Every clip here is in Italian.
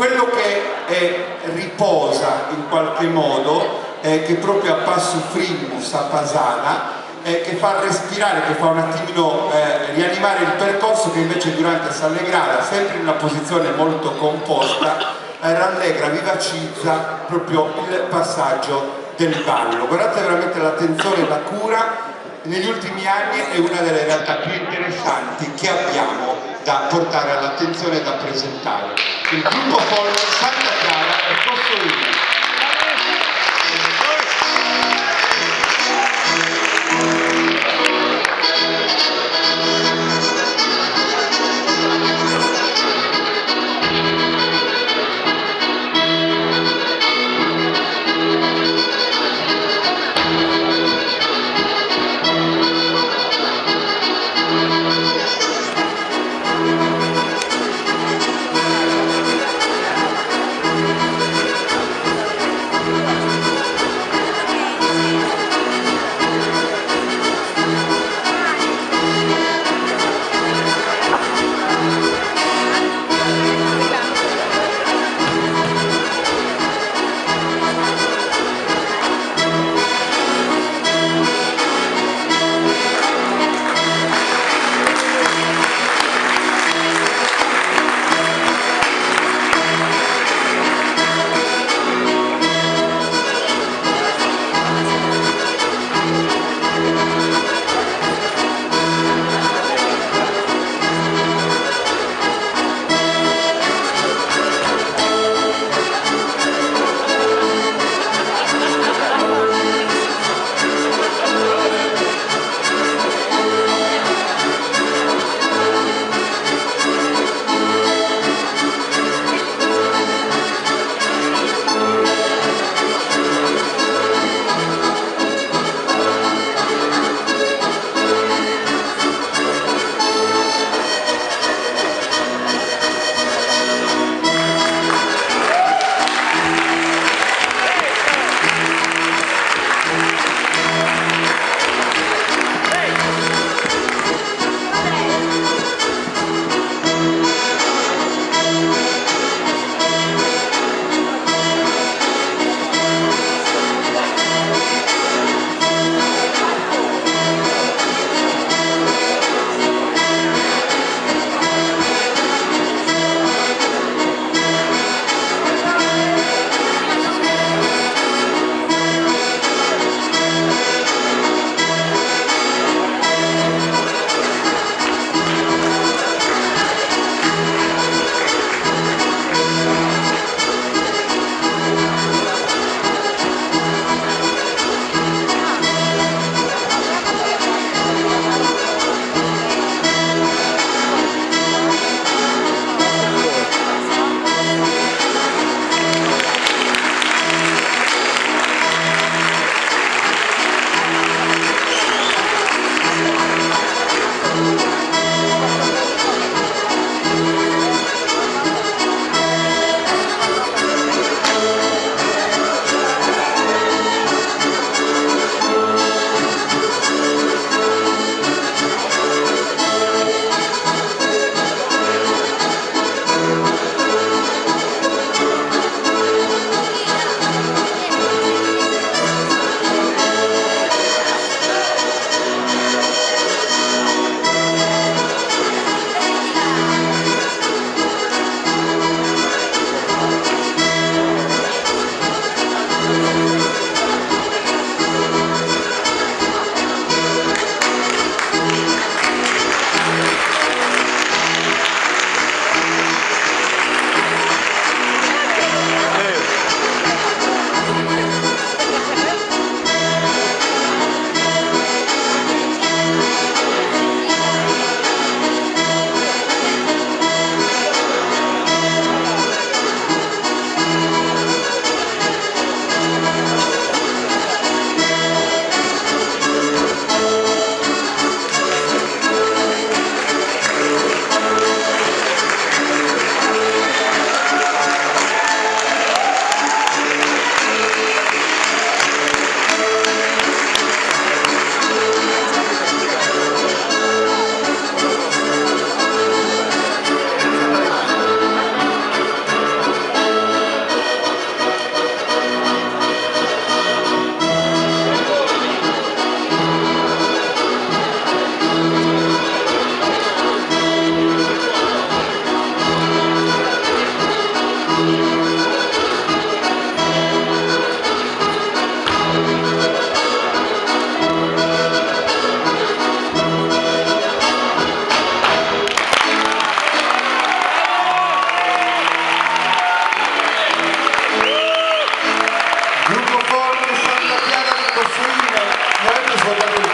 quello che riposa in qualche modo, che proprio a passo frimus a Pasana, che fa respirare, che fa un attimino rianimare il percorso, che invece durante Sallegrada, sempre in una posizione molto composta, rallegra, vivacizza proprio il passaggio del ballo. Guardate veramente l'attenzione e la cura. Negli ultimi anni è una delle realtà più interessanti che abbiamo da portare all'attenzione e da presentare. Il gruppo Follo Santa Chiara e Costorini.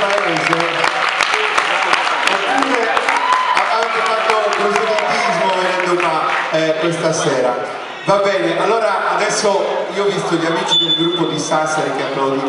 paese, oppure avete fatto proselitismo venendo qua questa sera. Va bene, allora adesso io ho visto gli amici del gruppo di Sassari che applaudiscono.